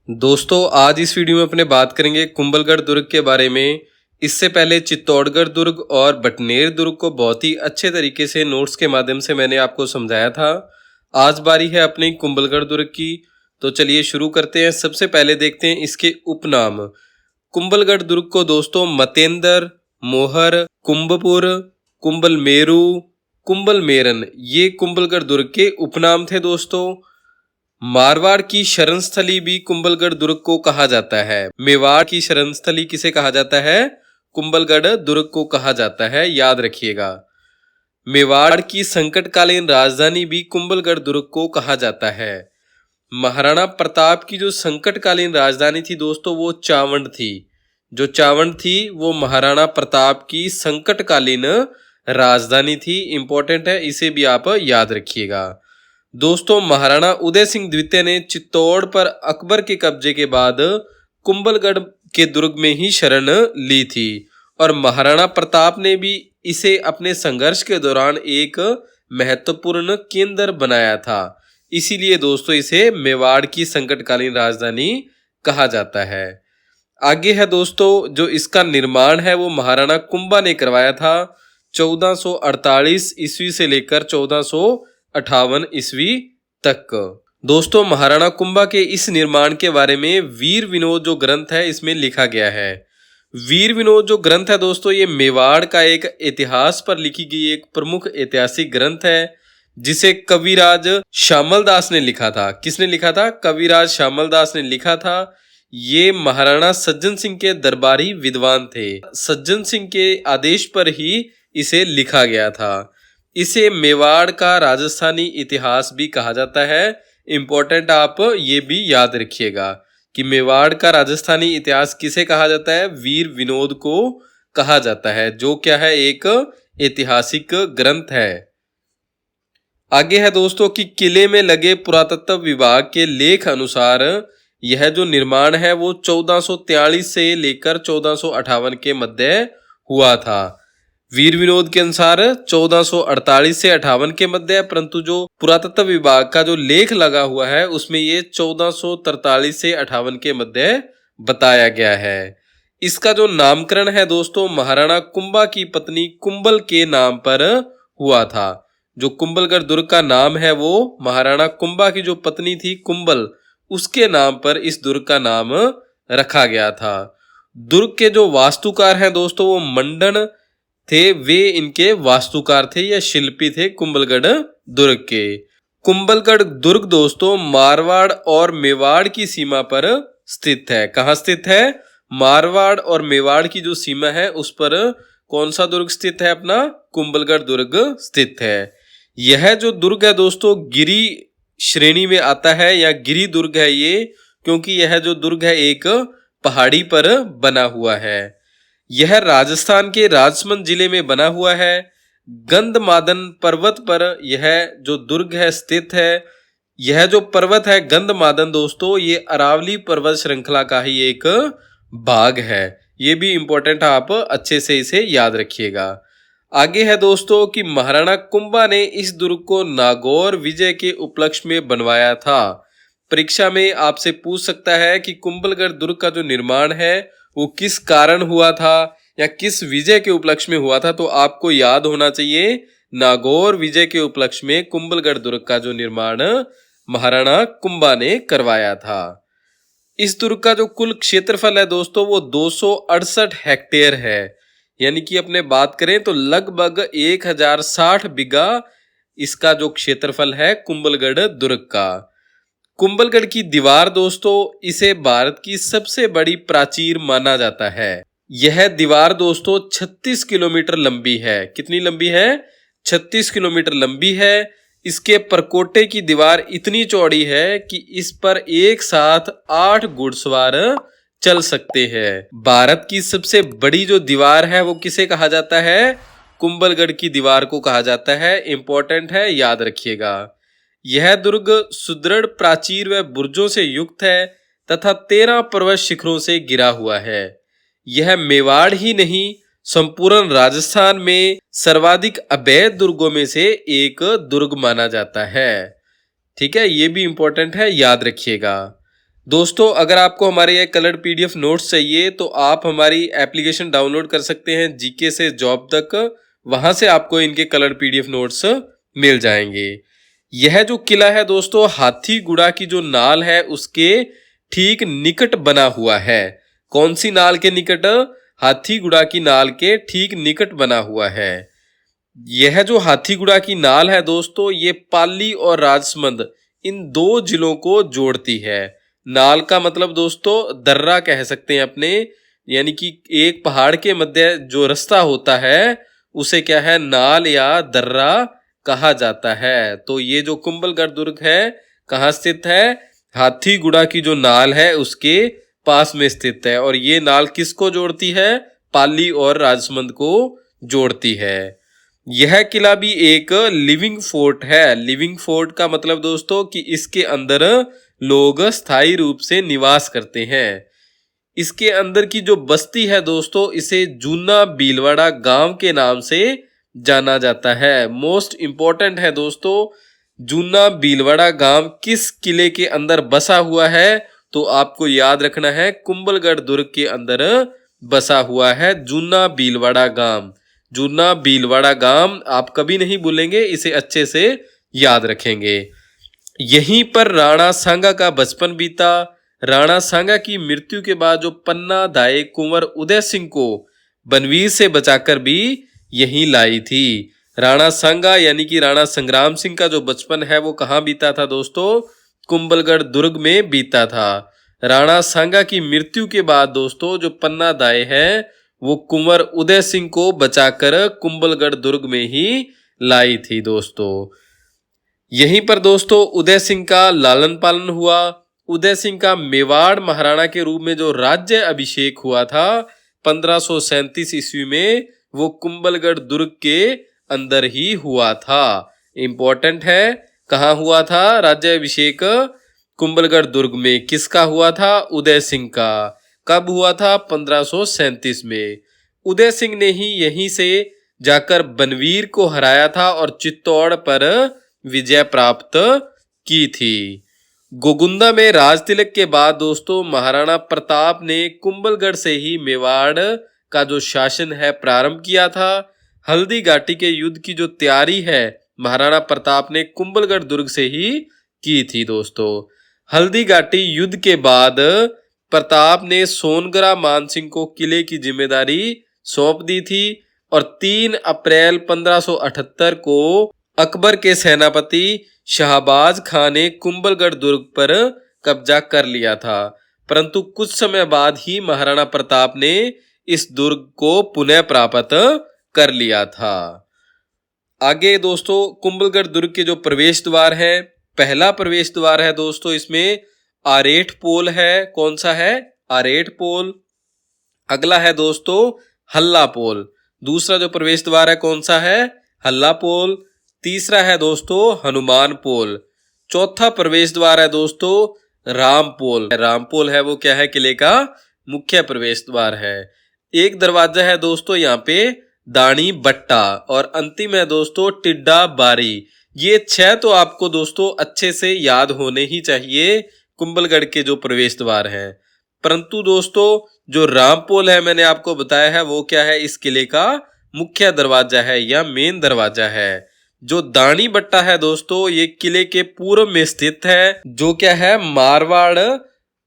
दोस्तों आज इस वीडियो में अपने बात करेंगे कुंभलगढ़ दुर्ग के बारे में। इससे पहले चित्तौड़गढ़ दुर्ग और बटनेर दुर्ग को बहुत ही अच्छे तरीके से नोट्स के माध्यम से मैंने आपको समझाया था। आज बारी है अपनी कुंभलगढ़ दुर्ग की, तो चलिए शुरू करते हैं। सबसे पहले देखते हैं इसके उपनाम। कुंभलगढ़ दुर्ग को दोस्तों मतेंद्र, मोहर, कुंभपुर, कुंभलमेरु, कुंभलमेरन ये कुंभलगढ़ दुर्ग के उपनाम थे दोस्तों। मारवाड़ की शरण स्थली भी कुंभलगढ़ दुर्ग को कहा जाता है। मेवाड़ की शरण स्थली किसे कहा जाता है? कुंभलगढ़ दुर्ग को कहा जाता है, याद रखिएगा। मेवाड़ की संकटकालीन राजधानी भी कुंभलगढ़ दुर्ग को कहा जाता है। महाराणा प्रताप की जो संकटकालीन राजधानी थी दोस्तों वो चावंड थी। जो चावंड थी वो महाराणा प्रताप की संकटकालीन राजधानी थी। इंपॉर्टेंट है, इसे भी आप याद रखिएगा। दोस्तों महाराणा उदय सिंह द्वितीय ने चित्तौड़ पर अकबर के कब्जे के बाद कुंभलगढ़ के दुर्ग में ही शरण ली थी और महाराणा प्रताप ने भी इसे अपने संघर्ष के दौरान एक महत्वपूर्ण केंद्र बनाया था। इसीलिए दोस्तों इसे मेवाड़ की संकटकालीन राजधानी कहा जाता है। आगे है दोस्तों, जो इसका निर्माण है वो महाराणा कुंभा ने करवाया था 1448 ईस्वी से लेकर 1458 ईस्वी तक। दोस्तों महाराणा कुंभा के इस निर्माण के बारे में वीर विनोद जो ग्रंथ है इसमें लिखा गया है। वीर विनोद जो ग्रंथ है दोस्तों ये मेवाड़ का एक इतिहास पर लिखी गई एक प्रमुख ऐतिहासिक ग्रंथ है, जिसे कविराज श्यामल दास ने लिखा था। किसने लिखा था? कविराज श्यामल दास ने लिखा था। ये महाराणा सज्जन सिंह के दरबारी विद्वान थे। सज्जन सिंह के आदेश पर ही इसे लिखा गया था। इसे मेवाड़ का राजस्थानी इतिहास भी कहा जाता है। इंपॉर्टेंट, आप ये भी याद रखिएगा कि मेवाड़ का राजस्थानी इतिहास किसे कहा जाता है? वीर विनोद को कहा जाता है, जो क्या है? एक ऐतिहासिक ग्रंथ है। आगे है दोस्तों कि किले में लगे पुरातत्व विभाग के लेख अनुसार यह जो निर्माण है वो 1443 से लेकर 1458 के मध्य हुआ था। वीर विनोद के अनुसार 1448 से 58 के मध्य है, परंतु जो पुरातत्व विभाग का जो लेख लगा हुआ है उसमें ये 1443 से 58 के मध्य बताया गया है। इसका जो नामकरण है दोस्तों महाराणा कुंभा की पत्नी कुंभल के नाम पर हुआ था। जो कुंभलगढ़ दुर्ग का नाम है वो महाराणा कुंभा की जो पत्नी थी कुंभल, उसके नाम पर इस दुर्ग का नाम रखा गया था। दुर्ग के जो वास्तुकार हैं दोस्तों वो मंडन थे। वे इनके वास्तुकार थे या शिल्पी थे कुंभलगढ़ दुर्ग के। कुंभलगढ़ दुर्ग दोस्तों मारवाड़ और मेवाड़ की सीमा पर स्थित है। कहाँ स्थित है? मारवाड़ और मेवाड़ की जो सीमा है उस पर कौन सा दुर्ग स्थित है? अपना कुंभलगढ़ दुर्ग स्थित है। यह जो दुर्ग है दोस्तों गिरी श्रेणी में आता है या गिरी दुर्ग है ये, क्योंकि यह जो दुर्ग है एक पहाड़ी पर बना हुआ है। यह राजस्थान के राजसमंद जिले में बना हुआ है। गंधमादन पर्वत पर यह जो दुर्ग है स्थित है। यह जो पर्वत है गंधमादन दोस्तों ये अरावली पर्वत श्रृंखला का ही एक भाग है। ये भी इंपॉर्टेंट, आप अच्छे से इसे याद रखिएगा। आगे है दोस्तों कि महाराणा कुंभा ने इस दुर्ग को नागौर विजय के उपलक्ष्य में बनवाया था। परीक्षा में आपसे पूछ सकता है कि कुंभलगढ़ दुर्ग का जो निर्माण है वो किस कारण हुआ था या किस विजय के उपलक्ष्य में हुआ था, तो आपको याद होना चाहिए नागौर विजय के उपलक्ष्य में कुंभलगढ़ दुर्ग का जो निर्माण महाराणा कुंभा ने करवाया था। इस दुर्ग का जो कुल क्षेत्रफल है दोस्तों वो 268 हेक्टेयर है। यानी कि अपने बात करें तो लगभग 1060 बीघा इसका जो क्षेत्रफल है कुंभलगढ़ दुर्ग का। कुंभलगढ़ की दीवार दोस्तों इसे भारत की सबसे बड़ी प्राचीर माना जाता है। यह दीवार दोस्तों 36 किलोमीटर लंबी है। कितनी लंबी है? 36 किलोमीटर लंबी है। इसके परकोटे की दीवार इतनी चौड़ी है कि इस पर एक साथ 8 घुड़सवार चल सकते हैं। भारत की सबसे बड़ी जो दीवार है वो किसे कहा जाता है? कुंभलगढ़ की दीवार को कहा जाता है। इंपॉर्टेंट है, याद रखिएगा। यह दुर्ग सुदृढ़ प्राचीर व बुर्जों से युक्त है तथा 13 पर्वत शिखरों से घिरा हुआ है। यह मेवाड़ ही नहीं संपूर्ण राजस्थान में सर्वाधिक अवैध दुर्गों में से एक दुर्ग माना जाता है। ठीक है, ये भी इंपॉर्टेंट है, याद रखिएगा। दोस्तों अगर आपको हमारे ये कलर्ड पीडीएफ नोट्स चाहिए तो आप हमारी एप्लीकेशन डाउनलोड कर सकते हैं जीके से जॉब तक। वहां से आपको इनके कलर्ड पीडीएफ नोट्स मिल जाएंगे। यह जो किला है दोस्तों हाथीगुड़ा की जो नाल है उसके ठीक निकट बना हुआ है। कौन सी नाल के निकट? हाथीगुड़ा की नाल के ठीक निकट बना हुआ है। यह जो हाथीगुड़ा की नाल है दोस्तों ये पाली और राजसमंद इन दो जिलों को जोड़ती है। नाल का मतलब दोस्तों दर्रा कह सकते हैं अपने, यानी कि एक पहाड़ के मध्य जो रास्ता होता है उसे क्या है, नाल या दर्रा कहा जाता है। तो ये जो कुंभलगढ़ दुर्ग है कहाँ स्थित है? हाथीगुड़ा की जो नाल है उसके पास में स्थित है। और ये नाल किसको जोड़ती है? पाली और राजसमंद को जोड़ती है। यह किला भी एक लिविंग फोर्ट है। लिविंग फोर्ट का मतलब दोस्तों कि इसके अंदर लोग स्थायी रूप से निवास करते हैं। इसके अंदर की जो बस्ती है दोस्तों इसे जूना भीलवाड़ा गांव के नाम से जाना जाता है। मोस्ट इंपॉर्टेंट है दोस्तों, जूना भीलवाड़ा गांव किस किले के अंदर बसा हुआ है? तो आपको याद रखना है कुंभलगढ़ दुर्ग के अंदर बसा हुआ है जूना भीलवाड़ा गांव। जूना भीलवाड़ा गांव आप कभी नहीं भूलेंगे, इसे अच्छे से याद रखेंगे। यहीं पर राणा सांगा का बचपन बीता। राणा सांगा की मृत्यु के बाद जो पन्ना दाई कुंवर उदय सिंह को बनवीर से बचाकर भी यहीं लाई थी। राणा सांगा यानी कि राणा संग्राम सिंह का जो बचपन है वो कहाँ बीता था दोस्तों? कुंभलगढ़ दुर्ग में बीता था। राणा सांगा की मृत्यु के बाद दोस्तों जो पन्ना दाई है वो कुंवर उदय सिंह को बचाकर कुंभलगढ़ दुर्ग में ही लाई थी दोस्तों। यहीं पर दोस्तों उदय सिंह का लालन पालन हुआ। उदय सिंह का मेवाड़ महाराणा के रूप में जो राज्य अभिषेक हुआ था 1537 ईस्वी में, वो कुंभलगढ़ दुर्ग के अंदर ही हुआ था। इंपॉर्टेंट है, कहाँ हुआ था राज्य अभिषेक? कुंभलगढ़ दुर्ग में। किसका हुआ था? उदय सिंह का। कब हुआ था? 1537 में। उदय सिंह ने ही यहीं से जाकर बनवीर को हराया था और चित्तौड़ पर विजय प्राप्त की थी। गोगुंदा में राज तिलक के बाद दोस्तों महाराणा प्रताप ने कुंभलगढ़ से ही मेवाड़ का जो शासन है प्रारंभ किया था। हल्दी घाटी के युद्ध की जो तैयारी है महाराणा प्रताप ने कुंभलगढ़ दुर्ग से ही की थी दोस्तों। हल्दी घाटी युद्ध के बाद प्रताप ने सोनगरा मानसिंह को किले की जिम्मेदारी सौंप दी थी और 3 अप्रैल 1578 को अकबर के सेनापति शहबाज खान ने कुंभलगढ़ दुर्ग पर कब्जा कर लिया था। परंतु कुछ समय बाद ही महाराणा प्रताप ने इस दुर्ग को पुनः प्राप्त कर लिया था। आगे दोस्तों कुंभलगढ़ दुर्ग के जो प्रवेश द्वार है, पहला प्रवेश द्वार है दोस्तों इसमें आरेठ पोल है। कौन सा है? आरेठ पोल। अगला है दोस्तों हल्ला पोल। दूसरा जो प्रवेश द्वार है कौन सा है? हल्ला पोल। तीसरा है दोस्तों हनुमान पोल। चौथा प्रवेश द्वार है दोस्तों राम पोल। राम पोल है वो क्या है? किले का मुख्य प्रवेश द्वार है। एक दरवाजा है दोस्तों यहाँ पे दानी बट्टा और अंतिम है दोस्तों टिड्डा बारी। ये 6 तो आपको दोस्तों अच्छे से याद होने ही चाहिए कुंभलगढ़ के जो प्रवेश द्वार हैं। परंतु दोस्तों जो रामपोल है मैंने आपको बताया है वो क्या है? इस किले का मुख्य दरवाजा है या मेन दरवाजा है। जो दानी बट्टा है दोस्तों ये किले के पूर्व में स्थित है, जो क्या है मारवाड़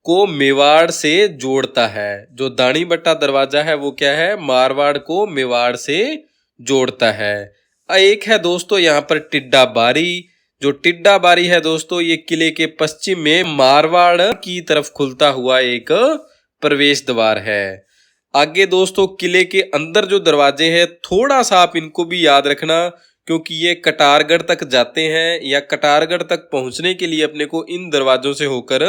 को मेवाड़ से जोड़ता है। जो दानी बट्टा दरवाजा है वो क्या है? मारवाड़ को मेवाड़ से जोड़ता है। एक है दोस्तों यहाँ पर टिड्डा बारी। जो टिड्डा बारी है दोस्तों ये किले के पश्चिम में मारवाड़ की तरफ खुलता हुआ एक प्रवेश द्वार है। आगे दोस्तों किले के अंदर जो दरवाजे हैं थोड़ा सा आप इनको भी याद रखना, क्योंकि ये कटारगढ़ तक जाते हैं या कटारगढ़ तक पहुंचने के लिए अपने को इन दरवाजों से होकर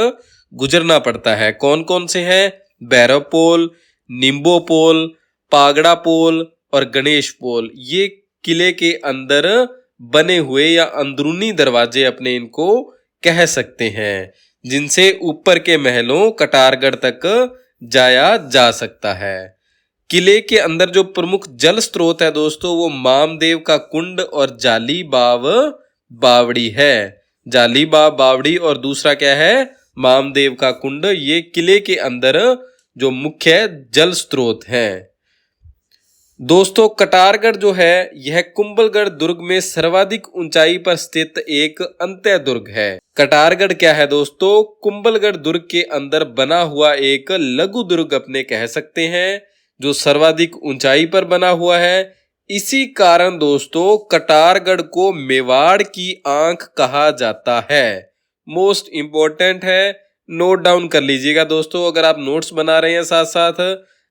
गुजरना पड़ता है। कौन कौन से हैं? भैरव पोल, निम्बो पोल, पागड़ा पोल और गणेश पोल। ये किले के अंदर बने हुए या अंदरूनी दरवाजे अपने इनको कह सकते हैं, जिनसे ऊपर के महलों कटारगढ़ तक जाया जा सकता है। किले के अंदर जो प्रमुख जल स्रोत है दोस्तों वो मामदेव का कुंड और जाली बाव बावड़ी है। जाली बाव बावड़ी और दूसरा क्या है? मामदेव का कुंड, ये किले के अंदर जो मुख्य जल स्रोत हैं। दोस्तों कटारगढ़ जो है यह कुंभलगढ़ दुर्ग में सर्वाधिक ऊंचाई पर स्थित एक अंत्य दुर्ग है। कटारगढ़ क्या है दोस्तों? कुंभलगढ़ दुर्ग के अंदर बना हुआ एक लघु दुर्ग अपने कह सकते हैं, जो सर्वाधिक ऊंचाई पर बना हुआ है। इसी कारण दोस्तों कटारगढ़ को मेवाड़ की आंख कहा जाता है। मोस्ट इंपॉर्टेंट है, नोट डाउन कर लीजिएगा दोस्तों। अगर आप नोट्स बना रहे हैं साथ साथ,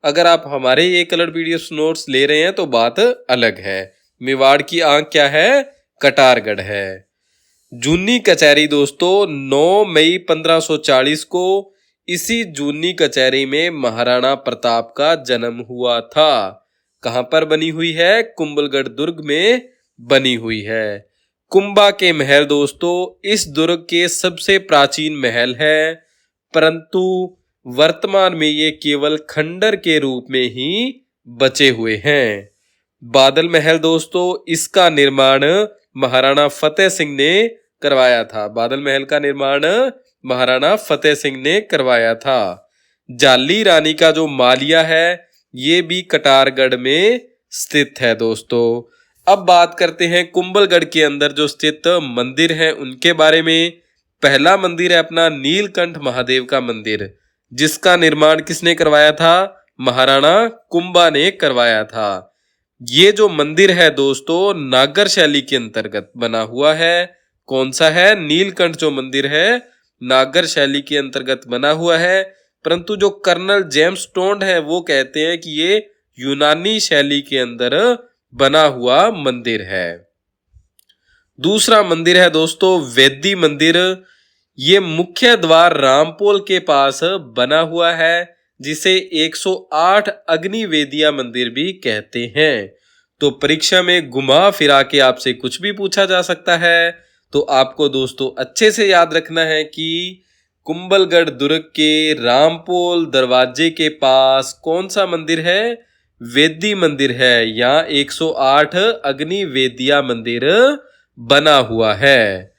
अगर आप हमारे ये कलर पीडीएफ नोट्स ले रहे हैं तो बात अलग है। मेवाड़ की आंख क्या है? कटारगढ़ है। जूनी कचहरी दोस्तों 9 मई 1540 को इसी जूनी कचहरी में महाराणा प्रताप का जन्म हुआ था। कहां पर बनी हुई है? कुंभलगढ़ दुर्ग में बनी हुई है। कुंभा के महल दोस्तों इस दुर्ग के सबसे प्राचीन महल है, परंतु वर्तमान में ये केवल खंडर के रूप में ही बचे हुए हैं। बादल महल दोस्तों इसका निर्माण महाराणा फतेह सिंह ने करवाया था। बादल महल का निर्माण महाराणा फतेह सिंह ने करवाया था। जाली रानी का जो मालिया है ये भी कटारगढ़ में स्थित है दोस्तों। अब बात करते हैं कुंभलगढ़ के अंदर जो स्थित मंदिर हैं उनके बारे में। पहला मंदिर है अपना नीलकंठ महादेव का मंदिर, जिसका निर्माण किसने करवाया था? महाराणा कुंभा ने करवाया था। ये जो मंदिर है दोस्तों नागर शैली के अंतर्गत बना हुआ है। कौन सा है? नीलकंठ जो मंदिर है नागर शैली के अंतर्गत बना हुआ है, परंतु जो कर्नल जेम्स टोंड है वो कहते हैं कि ये यूनानी शैली के अंदर बना हुआ मंदिर है। दूसरा मंदिर है दोस्तों वेदी मंदिर। ये मुख्य द्वार रामपोल के पास बना हुआ है, जिसे 108 अग्नि वेदिया मंदिर भी कहते हैं। तो परीक्षा में घुमा फिरा के आपसे कुछ भी पूछा जा सकता है, तो आपको दोस्तों अच्छे से याद रखना है कि कुंभलगढ़ दुर्ग के रामपोल दरवाजे के पास कौन सा मंदिर है? वेदी मंदिर है। यहाँ 108 अग्नि वेदिया मंदिर बना हुआ है।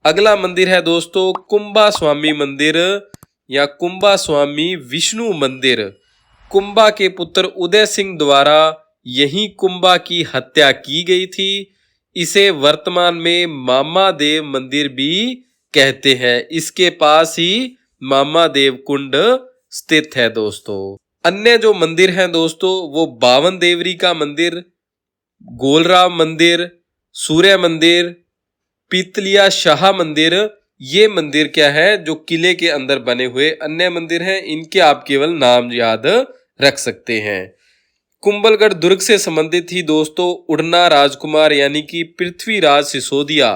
अगला मंदिर है दोस्तों कुंभा स्वामी मंदिर या कुंभा स्वामी विष्णु मंदिर। कुंभा के पुत्र उदय सिंह द्वारा यही कुंभा की हत्या की गई थी। इसे वर्तमान में मामा देव मंदिर भी कहते हैं। इसके पास ही मामा देव कुंड स्थित है दोस्तों। अन्य जो मंदिर हैं दोस्तों वो बावन देवरी का मंदिर, गोलराम मंदिर, सूर्य मंदिर, पीतलिया शाह मंदिर, ये मंदिर क्या है जो किले के अंदर बने हुए अन्य मंदिर हैं। इनके आप केवल नाम याद रख सकते हैं। कुंभलगढ़ दुर्ग से संबंधित ही दोस्तों उड़ना राजकुमार यानी कि पृथ्वीराज सिसोदिया,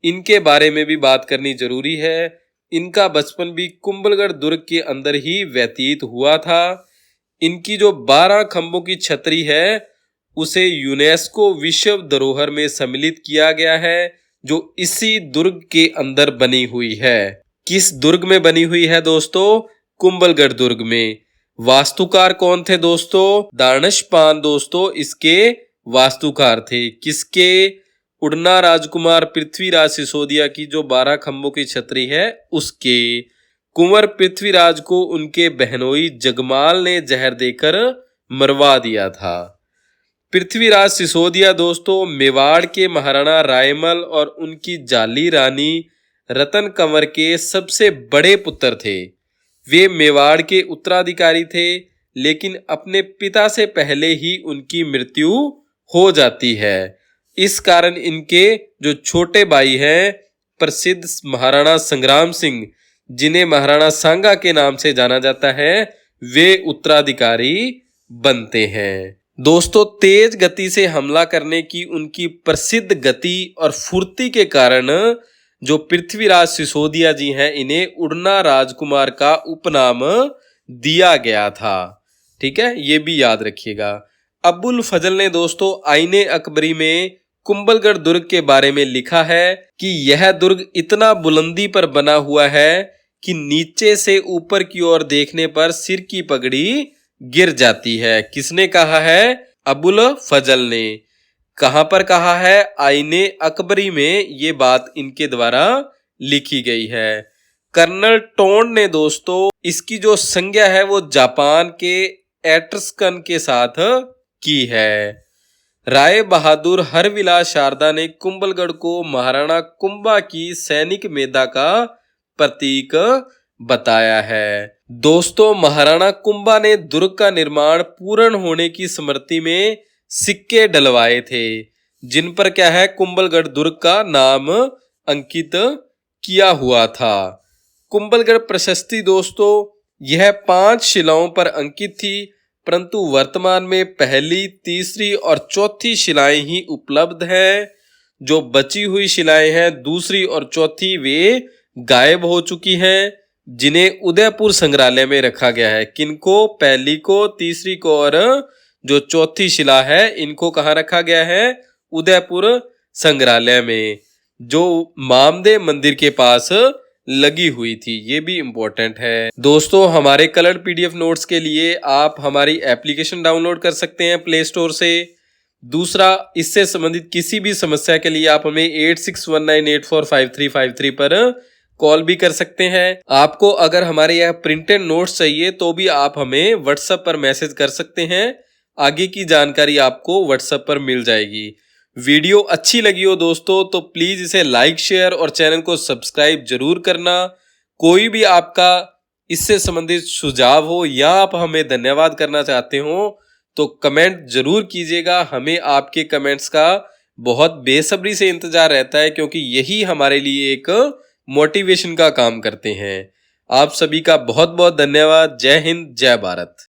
इनके बारे में भी बात करनी जरूरी है। इनका बचपन भी कुंभलगढ़ दुर्ग के अंदर ही व्यतीत हुआ था। इनकी जो 12 खंभों की छतरी है उसे यूनेस्को विश्व धरोहर में सम्मिलित किया गया है, जो इसी दुर्ग के अंदर बनी हुई है। किस दुर्ग में बनी हुई है दोस्तों? कुंभलगढ़ दुर्ग में। वास्तुकार कौन थे दोस्तों? दानिशपान दोस्तों इसके वास्तुकार थे। किसके? उड़ना राजकुमार पृथ्वीराज सिसोदिया की जो 12 खंभों की छतरी है उसके। कुंवर पृथ्वीराज को उनके बहनोई जगमाल ने जहर देकर मरवा दिया था। पृथ्वीराज सिसोदिया दोस्तों मेवाड़ के महाराणा रायमल और उनकी जाली रानी रतन कंवर के सबसे बड़े पुत्र थे। वे मेवाड़ के उत्तराधिकारी थे, लेकिन अपने पिता से पहले ही उनकी मृत्यु हो जाती है। इस कारण इनके जो छोटे भाई हैं प्रसिद्ध महाराणा संग्राम सिंह, जिन्हें महाराणा सांगा के नाम से जाना जाता है, वे उत्तराधिकारी बनते हैं। दोस्तों तेज गति से हमला करने की उनकी प्रसिद्ध गति और फुर्ती के कारण जो पृथ्वीराज सिसोदिया जी हैं इन्हें उड़ना राजकुमार का उपनाम दिया गया था। ठीक है, ये भी याद रखिएगा। अबुल फजल ने दोस्तों आईने अकबरी में कुंभलगढ़ दुर्ग के बारे में लिखा है कि यह दुर्ग इतना बुलंदी पर बना हुआ है कि नीचे से ऊपर की ओर देखने पर सिर की पगड़ी गिर जाती है। किसने कहा है? अबुल फजल ने। कहां पर कहा है? आईने अकबरी में ये बात इनके द्वारा लिखी गई है। कर्नल टोंड ने दोस्तों इसकी जो संज्ञा है वो जापान के एट्रस्कन के साथ की है। राय बहादुर हरविलास शारदा ने कुंभलगढ़ को महाराणा कुंभा की सैनिक मेधा का प्रतीक बताया है। दोस्तों महाराणा कुंभा ने दुर्ग का निर्माण पूर्ण होने की स्मृति में सिक्के डलवाए थे, जिन पर क्या है कुंभलगढ़ दुर्ग का नाम अंकित किया हुआ था। कुंभलगढ़ प्रशस्ति दोस्तों यह 5 शिलाओं पर अंकित थी, परंतु वर्तमान में पहली, तीसरी और चौथी शिलाएं ही उपलब्ध हैं। जो बची हुई शिलाएं हैं दूसरी और चौथी वे गायब हो चुकी हैं, जिन्हें उदयपुर संग्रहालय में रखा गया है। किनको? पहली को, तीसरी को और जो चौथी शिला है इनको कहाँ रखा गया है? उदयपुर संग्रहालय में, जो मामदेव मंदिर के पास लगी हुई थी। ये भी इम्पोर्टेंट है। दोस्तों हमारे कलर्ड पीडीएफ नोट्स के लिए आप हमारी एप्लीकेशन डाउनलोड कर सकते हैं प्ले स्टोर से। दूसरा, इससे संबंधित किसी भी समस्या के लिए आप हमें 8619845353 पर कॉल भी कर सकते हैं। आपको अगर हमारे यह प्रिंटेड नोट्स चाहिए तो भी आप हमें व्हाट्सएप पर मैसेज कर सकते हैं। आगे की जानकारी आपको व्हाट्सएप पर मिल जाएगी। वीडियो अच्छी लगी हो दोस्तों तो प्लीज इसे लाइक, शेयर और चैनल को सब्सक्राइब जरूर करना। कोई भी आपका इससे संबंधित सुझाव हो या आप हमें धन्यवाद करना चाहते हो तो कमेंट जरूर कीजिएगा। हमें आपके कमेंट्स का बहुत बेसब्री से इंतजार रहता है, क्योंकि यही हमारे लिए एक मोटिवेशन का काम करते हैं। आप सभी का बहुत बहुत धन्यवाद। जय हिंद, जय भारत।